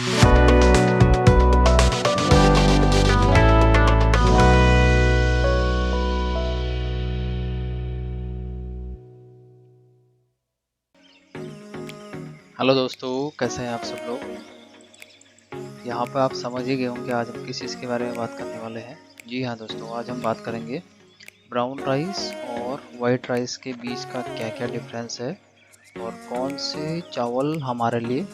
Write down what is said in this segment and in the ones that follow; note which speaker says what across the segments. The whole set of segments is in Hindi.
Speaker 1: हेलो दोस्तों, कैसे हैं आप सब लोग। यहाँ पर आप समझ ही गए होंगे आज हम किस चीज़ के बारे में बात करने वाले हैं। जी हाँ दोस्तों, आज हम बात करेंगे ब्राउन राइस और वाइट राइस के बीच का क्या क्या डिफरेंस है और कौन से चावल हमारे लिए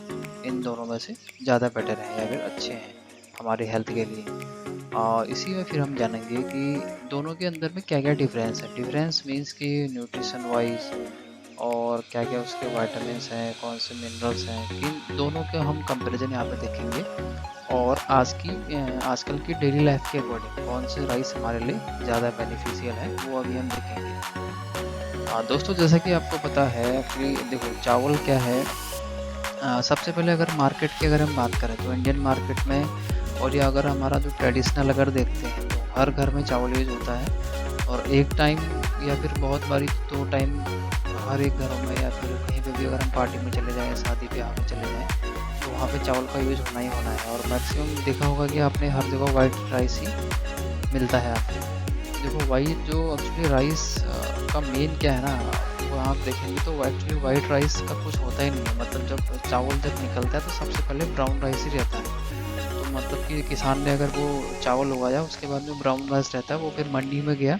Speaker 1: इन दोनों में से ज़्यादा बेटर हैं या फिर अच्छे हैं हमारी हेल्थ के लिए। इसी में फिर हम जानेंगे कि दोनों के अंदर में क्या क्या डिफरेंस है। डिफरेंस मीन्स कि न्यूट्रिशन वाइज और क्या क्या उसके विटामिन्स हैं, कौन से मिनरल्स हैं, किन दोनों के हम कंपैरिजन यहाँ पे देखेंगे। और आजकल की डेली लाइफ के अकॉर्डिंग कौन से राइस हमारे लिए ज़्यादा बेनिफिशियल है वो अभी हम देखेंगे। दोस्तों, जैसा कि आपको पता है कि देखो चावल क्या है। सबसे पहले अगर मार्केट की अगर हम बात करें तो इंडियन मार्केट में और या अगर हमारा जो ट्रेडिशनल अगर देखते हैं तो हर घर में चावल यूज होता है। और एक टाइम या फिर बहुत बारी 2 टाइम हर एक घरों में या फिर कहीं पे भी अगर हम पार्टी में चले जाएँ, शादी ब्याह में चले जाएँ तो वहाँ पे चावल का यूज़ होना ही होना है। और मैक्सिमम देखा होगा कि आपने हर जगह वाइट राइस ही मिलता है आपको। देखो वाइट जो एक्चुअली राइस का मेन क्या है ना, वो आप देखेंगे तो एक्चुअली वाइट राइस का कुछ होता ही नहीं है। मतलब जब चावल जब निकलता है तो सबसे पहले ब्राउन राइस ही रहता है। तो मतलब कि किसान ने अगर वो चावल उगाया उसके बाद में ब्राउन राइस रहता है, वो फिर मंडी में गया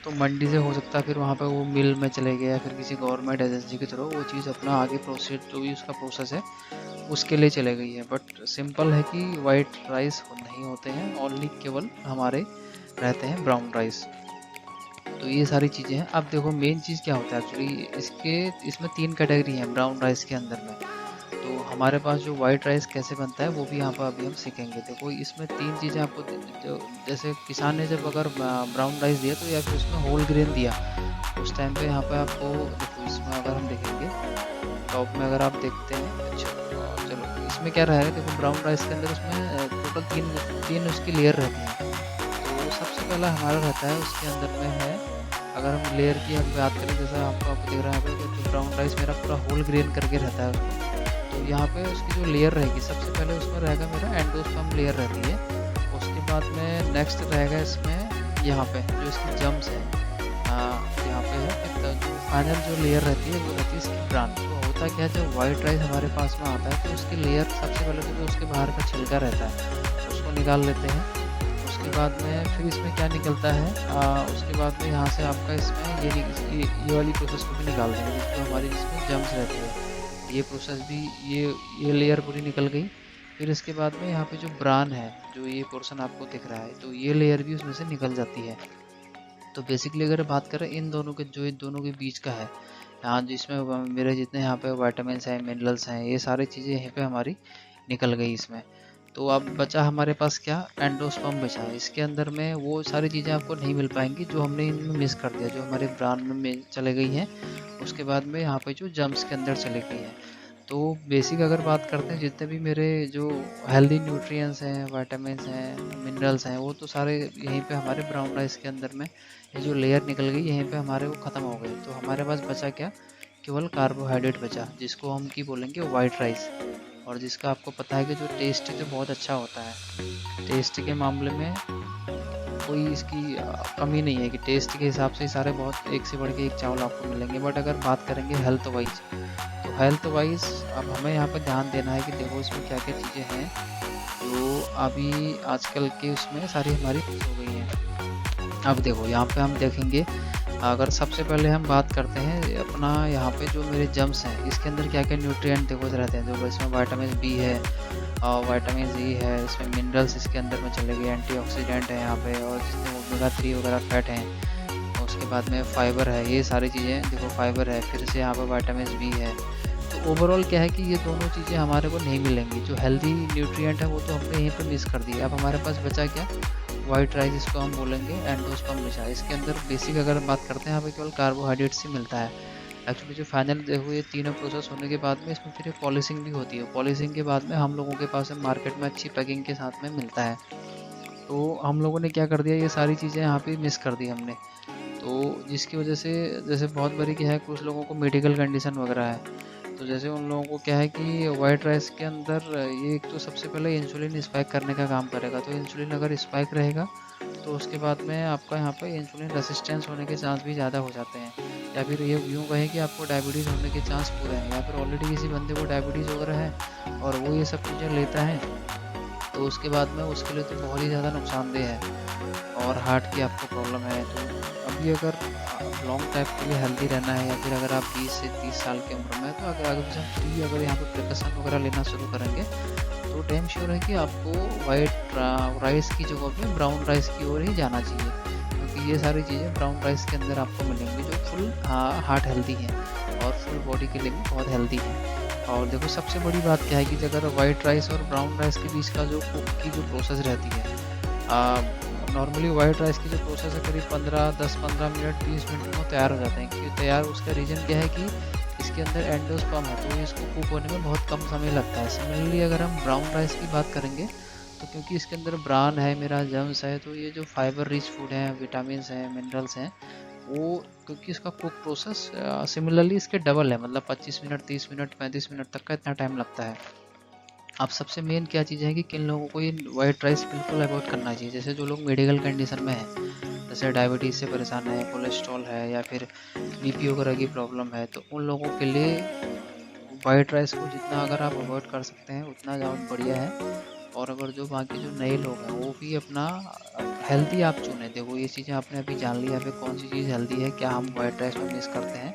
Speaker 1: तो मंडी से हो सकता है फिर वहाँ पे वो मिल में चले गए या फिर किसी गवर्नमेंट एजेंसी के थ्रू वो चीज़ अपना आगे प्रोसेस जो भी उसका प्रोसेस है उसके लिए चले गई है। बट सिंपल है कि वाइट राइस नहीं होते हैं, ओनली केवल हमारे रहते हैं ब्राउन राइस। तो ये सारी चीज़ें हैं। अब देखो मेन चीज़ क्या होता है एक्चुअली इसमें 3 कैटेगरी हैं ब्राउन राइस के अंदर में। तो हमारे पास जो वाइट राइस कैसे बनता है वो भी यहाँ पर अभी हम सीखेंगे। देखो इसमें 3 चीज़ें आपको जो जैसे किसान ने जब अगर ब्राउन राइस दिया तो या फिर उसमें होल ग्रेन दिया उस टाइम पे यहाँ पे आपको देखो इसमें अगर हम देखेंगे टॉप में अगर आप देखते हैं। अच्छा चलो इसमें क्या रहेगा, देखो ब्राउन राइस के अंदर उसमें टोटल तीन उसकी लेयर रहती हैं। तो सबसे पहला हमारा रहता है उसके अंदर में है, अगर हम लेयर की हम बात करें जैसा आपको दिख रहा है कि ब्राउन राइस मेरा पूरा होल ग्रेन करके रहता है। तो यहाँ पे उसकी जो लेयर रहेगी सबसे पहले उसमें रहेगा मेरा एंडोस्पर्म लेयर रहती है। उसके बाद में नेक्स्ट रहेगा इसमें यहाँ पे जो इसकी जम्स है यहाँ पे है। फिर जो फाइनल जो लेयर रहती है वो रहती है इसकी ब्रांच। तो होता क्या है, जब वाइट राइस हमारे पास में आता है तो उसकी लेयर सबसे पहले तो उसके बाहर का छिलका रहता है उसको निकाल लेते हैं। उसके बाद में फिर इसमें क्या निकलता है, उसके बाद में यहाँ से आपका इसमें ये वाली प्रोसेस को भी निकाल देंगे जिसको हमारी जिसमें जम्स रहती है। ये प्रोसेस भी ये लेयर पूरी निकल गई। फिर इसके बाद में यहाँ पे जो ब्रान है, जो ये पोर्शन आपको दिख रहा है, तो ये लेयर भी उसमें से निकल जाती है। तो बेसिकली अगर बात करें इन दोनों के जो इन दोनों के बीच का है, यहाँ जिसमें मेरे जितने यहाँ पे विटामिन्स हैं, मिनरल्स हैं, ये सारी चीज़ें यहीं पे हमारी निकल गई इसमें। तो अब बचा हमारे पास क्या, एंडोस्पर्म बचा है। इसके अंदर में वो सारी चीज़ें आपको नहीं मिल पाएंगी जो हमने इनमें मिस कर दिया, जो हमारे ब्रान में चले गई हैं। उसके बाद में यहाँ पे जो जम्स के अंदर चली गई हैं। तो बेसिक अगर बात करते हैं जितने भी मेरे जो हेल्दी न्यूट्रिएंट्स हैं, विटामिन्स हैं, मिनरल्स हैं, वो तो सारे यहीं पे हमारे ब्राउन राइस के अंदर में ये जो लेयर निकल गई यहीं पे हमारे वो ख़त्म हो गई। तो हमारे पास बचा क्या, केवल कार्बोहाइड्रेट बचा जिसको हम की बोलेंगे वाइट राइस। और जिसका आपको पता है कि जो टेस्ट जो बहुत अच्छा होता है, टेस्ट के मामले में कोई इसकी कमी नहीं है कि टेस्ट के हिसाब से सारे बहुत एक से बढ़ के एक चावल आपको मिलेंगे। बट अगर बात करेंगे हेल्थ वाइज, तो हेल्थ वाइज अब हमें यहाँ पर ध्यान देना है कि देखो इसमें क्या क्या चीज़ें हैं जो अभी आजकल के उसमें सारी हमारी हो गई हैं। अब देखो यहाँ पे हम देखेंगे, अगर सबसे पहले हम बात करते हैं अपना यहाँ पे जो मेरे जम्स हैं इसके अंदर क्या क्या न्यूट्रिएंट देखो रहते हैं। जो इसमें विटामिन बी है और विटामिन सी है, इसमें मिनरल्स इसके अंदर में चले गए, एंटीऑक्सीडेंट है यहाँ पे, और जिसमें ओमेगा 3 वगैरह फैट हैं। उसके बाद में फाइबर है, ये सारी चीज़ें देखो फाइबर है, फिर से यहाँ पर विटामिन बी है। तो ओवरऑल क्या है कि ये दोनों चीज़ें हमारे को नहीं मिलेंगी। जो हेल्दी न्यूट्रिएंट है वो तो हमने यहीं पर मिस कर दिया। अब हमारे पास बचा क्या, वाइट राइस इसको हम बोलेंगे एंडोस्पर्म बचा। इसके अंदर बेसिक अगर बात करते हैं यहाँ पे केवल कार्बोहाइड्रेट्स ही मिलता है। एक्चुअली जो फाइनल देखो ये तीनों प्रोसेस होने के बाद में इसमें फिर पॉलिशिंग भी होती है। पॉलिशिंग के बाद में हम लोगों के पास मार्केट में अच्छी पैकिंग के साथ में मिलता है। तो हम लोगों ने क्या कर दिया, ये सारी चीज़ें यहाँ पे मिस कर दी हमने। तो जिसकी वजह से जैसे बहुत बड़ी क्या है, कुछ लोगों को मेडिकल कंडीशन वगैरह है तो जैसे उन लोगों को क्या है कि वाइट राइस के अंदर ये एक तो सबसे पहले इंसुलिन स्पाइक करने का काम करेगा। तो इंसुलिन अगर स्पाइक रहेगा तो उसके बाद में आपका यहाँ पर इंसुलिन रेसिस्टेंस होने के चांस भी ज़्यादा हो जाते हैं, या फिर ये यूँ कहें कि आपको डायबिटीज़ होने के चांस पूरे हैं, या फिर ऑलरेडी किसी बंदे को डायबिटीज़ वगैरह है और वो ये सब चीज़ें लेता है तो उसके बाद में उसके लिए तो बहुत ही ज़्यादा नुकसानदेह है। और हार्ट की आपको प्रॉब्लम है तो अभी अगर लॉन्ग टाइम के लिए हेल्दी रहना है, या फिर अगर आप 20 से 30 साल की उम्र में, तो अगर अगर यहाँ पे प्रिकॉशन वगैरह लेना शुरू करेंगे तो डैम श्योर है कि आपको वाइट राइस की जगह पे ब्राउन राइस की ओर ही जाना चाहिए, क्योंकि ये सारी चीज़ें ब्राउन राइस के अंदर आपको मिलेंगी जो फुल हार्ट हेल्दी है और फुल बॉडी के लिए भी बहुत हेल्दी है। और देखो सबसे बड़ी बात क्या है कि अगर वाइट राइस और ब्राउन राइस के बीच का जो कुक की जो प्रोसेस रहती है, नॉर्मली वाइट राइस की जो प्रोसेस है करीब 10-15 मिनट 20 मिनट में वो तैयार हो जाते हैं। क्योंकि तैयार उसका रीज़न क्या है कि इसके अंदर एंडोस्पर्म है तो इसको कुक होने में बहुत कम समय लगता है। सिमिलरली अगर हम ब्राउन राइस की बात करेंगे तो क्योंकि इसके अंदर ब्रान है, मेरा जर्म्स है, तो ये जो फाइबर रिच फूड है, विटामिन्स हैं, मिनरल्स हैं, वो क्योंकि इसका कुक प्रोसेस सिमिलरली इसके डबल है, मतलब 25 मिनट 30 मिनट 35 मिनट तक का इतना टाइम लगता है। अब सबसे मेन क्या चीज़ है कि किन लोगों को ये वाइट राइस बिल्कुल अवॉइड करना चाहिए। जैसे जो लोग मेडिकल कंडीशन में हैं, जैसे डायबिटीज़ से परेशान है, कोलेस्ट्रॉल है, या फिर बीपी वगैरह की प्रॉब्लम है, तो उन लोगों के लिए वाइट राइस को जितना अगर आप अवॉइड कर सकते हैं उतना ज़्यादा बढ़िया है। और अगर जो बाकी जो नए लोग हैं वो भी अपना हेल्दी आप चुनें। देखो ये चीज़ें आपने अभी जान लिया फिर कौन सी चीज़ हेल्दी है, क्या हम वाइट राइस में मिस करते हैं।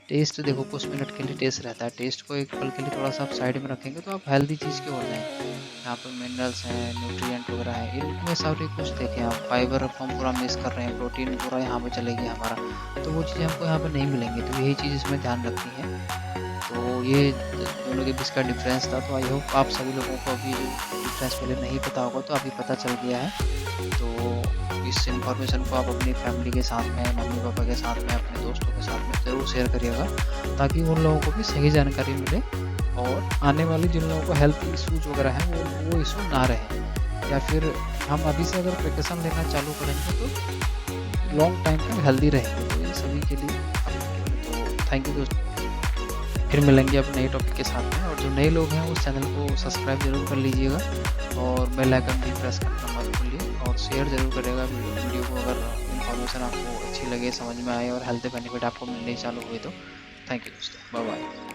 Speaker 1: टेस्ट देखो कुछ मिनट के लिए टेस्ट रहता है, टेस्ट को एक पल के लिए थोड़ा सा आप साइड में रखेंगे तो आप हेल्दी चीज़ की ओर जाएँ। यहाँ पर मिनरल्स हैं, न्यूट्रिएंट वगैरह है, इनमें सारी कुछ देखें आप, फाइबर हम पूरा मिस कर रहे हैं, प्रोटीन पूरा यहाँ पे चलेगी हमारा, तो वो चीज़ें हमको यहाँ पे नहीं मिलेंगी। तो यही चीज़ इसमें ध्यान रखनी है। तो ये दोनों के बीच का डिफरेंस था। तो आई होप आप सभी लोगों को अभी डिफरेंस पहले नहीं पता होगा तो अभी पता चल गया है। तो इस इन्फॉर्मेशन को आप अपनी फैमिली के साथ में, मम्मी पापा के साथ में, अपने दोस्तों के साथ में ज़रूर शेयर करिएगा, ताकि उन लोगों को भी सही जानकारी मिले और आने वाली जिन लोगों को हेल्थ इश्यूज वगैरह हैं वो इशू ना रहे, या फिर हम अभी से अगर प्रिकॉशन लेना चालू करेंगे तो लॉन्ग टाइम तक हेल्दी रहेंगे। तो ये सभी के लिए तो थैंक यू दोस्तों। फिर मिलेंगे अपने नए टॉपिक के साथ में, और जो नए लोग हैं उस चैनल को सब्सक्राइब जरूर कर लीजिएगा और बेल आइकन भी प्रेस करना मत भूलिए, और शेयर जरूर करिएगा वीडियो को अगर इन्फॉर्मेशन आपको अच्छी लगे, समझ में आए और हेल्थ बेनिफिट आपको मिलने चालू हुए तो। थैंक यू दोस्तों, बाय बाय।